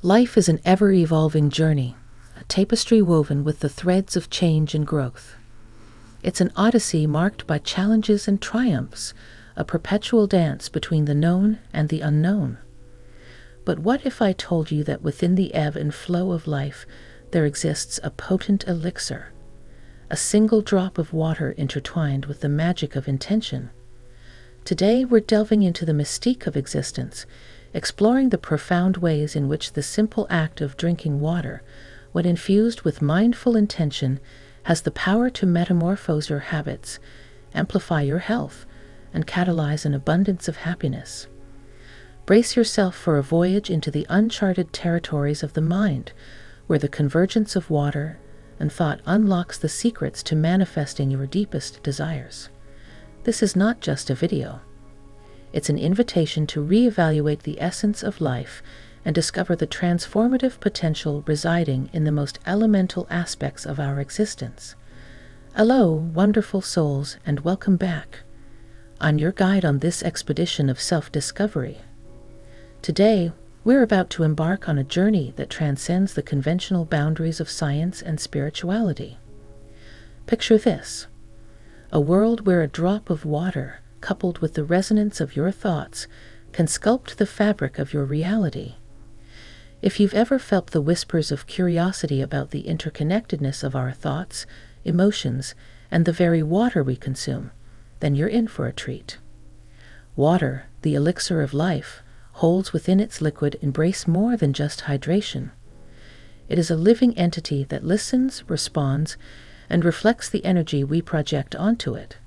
Life is an ever-evolving journey, a tapestry woven with the threads of change and growth. It's an odyssey marked by challenges and triumphs, a perpetual dance between the known and the unknown. But what if I told you that within the ebb and flow of life there exists a potent elixir, a single drop of water intertwined with the magic of intention? Today we're delving into the mystique of existence, exploring the profound ways in which the simple act of drinking water, when infused with mindful intention, has the power to metamorphose your habits, amplify your health, and catalyze an abundance of happiness. Brace yourself for a voyage into the uncharted territories of the mind, where the convergence of water and thought unlocks the secrets to manifesting your deepest desires. This is not just a video. It's an invitation to reevaluate the essence of life and discover the transformative potential residing in the most elemental aspects of our existence. Hello, wonderful souls, and welcome back. I'm your guide on this expedition of self-discovery. Today, we're about to embark on a journey that transcends the conventional boundaries of science and spirituality. Picture this: a world where a drop of water, coupled with the resonance of your thoughts, can sculpt the fabric of your reality. If you've ever felt the whispers of curiosity about the interconnectedness of our thoughts, emotions, and the very water we consume, then you're in for a treat. Water, the elixir of life, holds within its liquid embrace more than just hydration. It is a living entity that listens, responds, and reflects the energy we project onto it.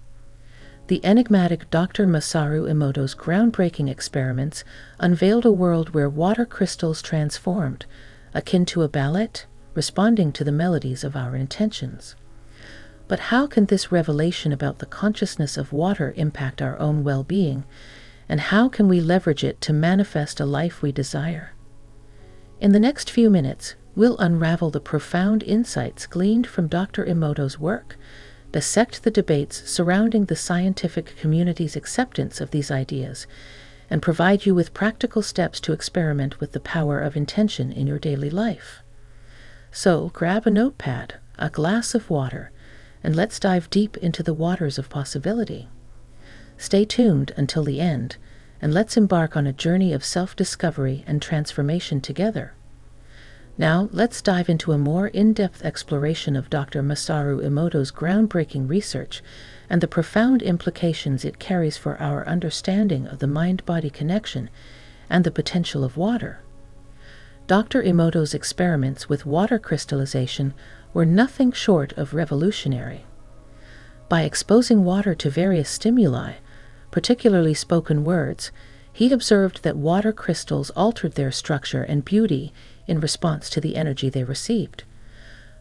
The enigmatic Dr. Masaru Emoto's groundbreaking experiments unveiled a world where water crystals transformed, akin to a ballet, responding to the melodies of our intentions. But how can this revelation about the consciousness of water impact our own well-being, and how can we leverage it to manifest a life we desire? In the next few minutes, we'll unravel the profound insights gleaned from Dr. Emoto's work, dissect the debates surrounding the scientific community's acceptance of these ideas, and provide you with practical steps to experiment with the power of intention in your daily life. So grab a notepad, a glass of water, and let's dive deep into the waters of possibility. Stay tuned until the end, and let's embark on a journey of self-discovery and transformation together. Now, let's dive into a more in-depth exploration of Dr. Masaru Emoto's groundbreaking research and the profound implications it carries for our understanding of the mind-body connection and the potential of water. Dr. Emoto's experiments with water crystallization were nothing short of revolutionary. By exposing water to various stimuli, particularly spoken words, he observed that water crystals altered their structure and beauty in response to the energy they received.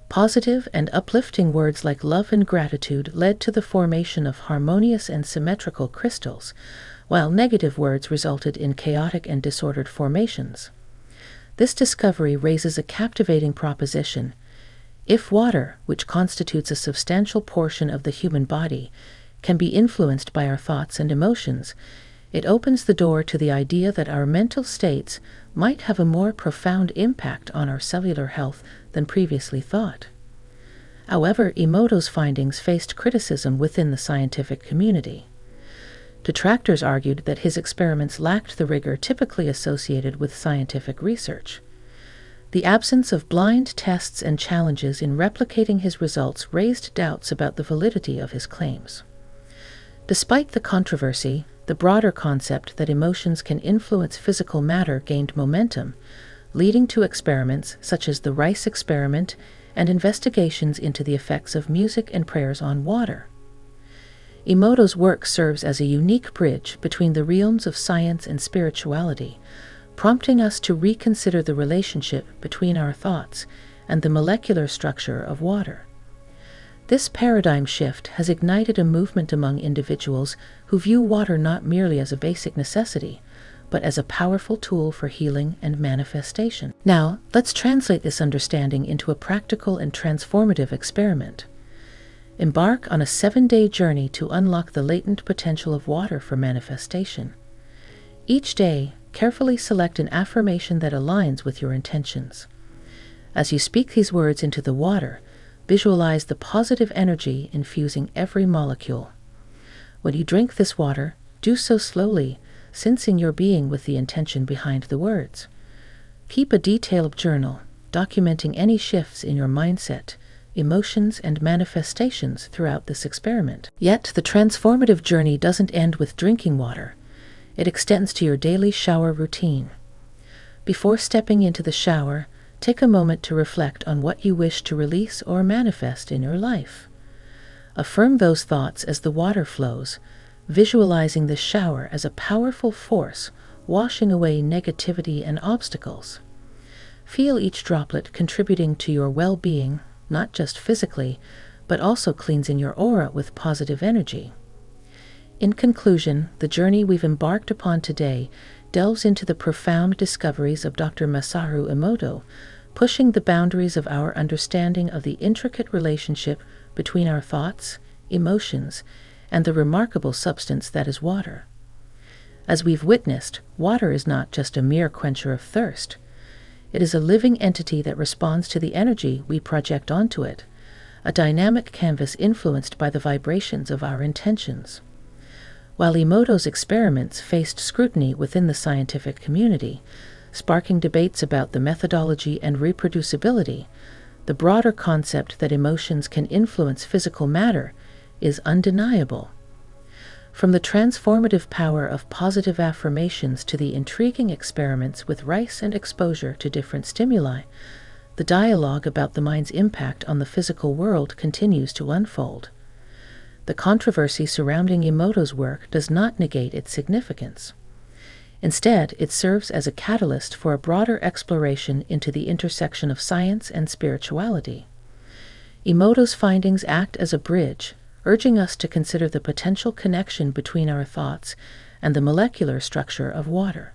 Positive and uplifting words like love and gratitude led to the formation of harmonious and symmetrical crystals, while negative words resulted in chaotic and disordered formations. This discovery raises a captivating proposition. If water, which constitutes a substantial portion of the human body, can be influenced by our thoughts and emotions, it opens the door to the idea that our mental states might have a more profound impact on our cellular health than previously thought. However, Emoto's findings faced criticism within the scientific community. Detractors argued that his experiments lacked the rigor typically associated with scientific research. The absence of blind tests and challenges in replicating his results raised doubts about the validity of his claims. Despite the controversy, the broader concept that emotions can influence physical matter gained momentum, leading to experiments such as the rice experiment and investigations into the effects of music and prayers on water. Emoto's work serves as a unique bridge between the realms of science and spirituality, prompting us to reconsider the relationship between our thoughts and the molecular structure of water. This paradigm shift has ignited a movement among individuals who view water not merely as a basic necessity, but as a powerful tool for healing and manifestation. Now, let's translate this understanding into a practical and transformative experiment. Embark on a 7-day journey to unlock the latent potential of water for manifestation. Each day, carefully select an affirmation that aligns with your intentions. As you speak these words into the water, visualize the positive energy infusing every molecule. When you drink this water, do so slowly, sensing your being with the intention behind the words. Keep a detailed journal, documenting any shifts in your mindset, emotions, and manifestations throughout this experiment. Yet, the transformative journey doesn't end with drinking water. It extends to your daily shower routine. Before stepping into the shower, take a moment to reflect on what you wish to release or manifest in your life. Affirm those thoughts as the water flows, visualizing the shower as a powerful force washing away negativity and obstacles. Feel each droplet contributing to your well-being, not just physically, but also cleansing your aura with positive energy. In conclusion, the journey we've embarked upon today delves into the profound discoveries of Dr. Masaru Emoto, pushing the boundaries of our understanding of the intricate relationship between our thoughts, emotions, and the remarkable substance that is water. As we've witnessed, water is not just a mere quencher of thirst. It is a living entity that responds to the energy we project onto it, a dynamic canvas influenced by the vibrations of our intentions. While Emoto's experiments faced scrutiny within the scientific community, sparking debates about the methodology and reproducibility, the broader concept that emotions can influence physical matter is undeniable. From the transformative power of positive affirmations to the intriguing experiments with rice and exposure to different stimuli, the dialogue about the mind's impact on the physical world continues to unfold. The controversy surrounding Emoto's work does not negate its significance. Instead, it serves as a catalyst for a broader exploration into the intersection of science and spirituality. Emoto's findings act as a bridge, urging us to consider the potential connection between our thoughts and the molecular structure of water.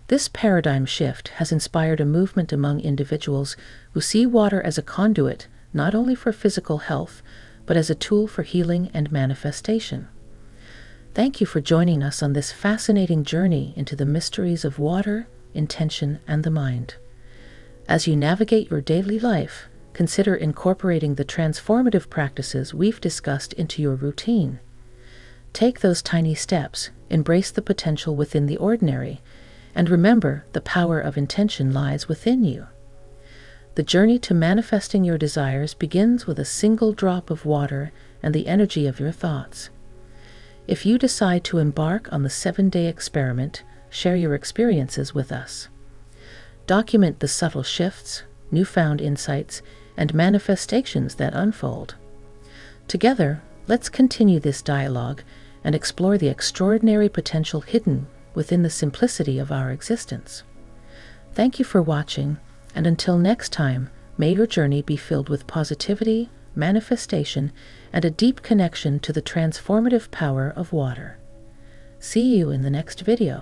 This paradigm shift has inspired a movement among individuals who see water as a conduit not only for physical health, but as a tool for healing and manifestation. Thank you for joining us on this fascinating journey into the mysteries of water, intention, and the mind. As you navigate your daily life, consider incorporating the transformative practices we've discussed into your routine. Take those tiny steps, embrace the potential within the ordinary, and remember the power of intention lies within you. The journey to manifesting your desires begins with a single drop of water and the energy of your thoughts. If you decide to embark on the 7-day experiment, share your experiences with us. Document the subtle shifts, newfound insights, and manifestations that unfold. Together, let's continue this dialogue and explore the extraordinary potential hidden within the simplicity of our existence. Thank you for watching, and until next time, may your journey be filled with positivity, manifestation, and a deep connection to the transformative power of water. See you in the next video.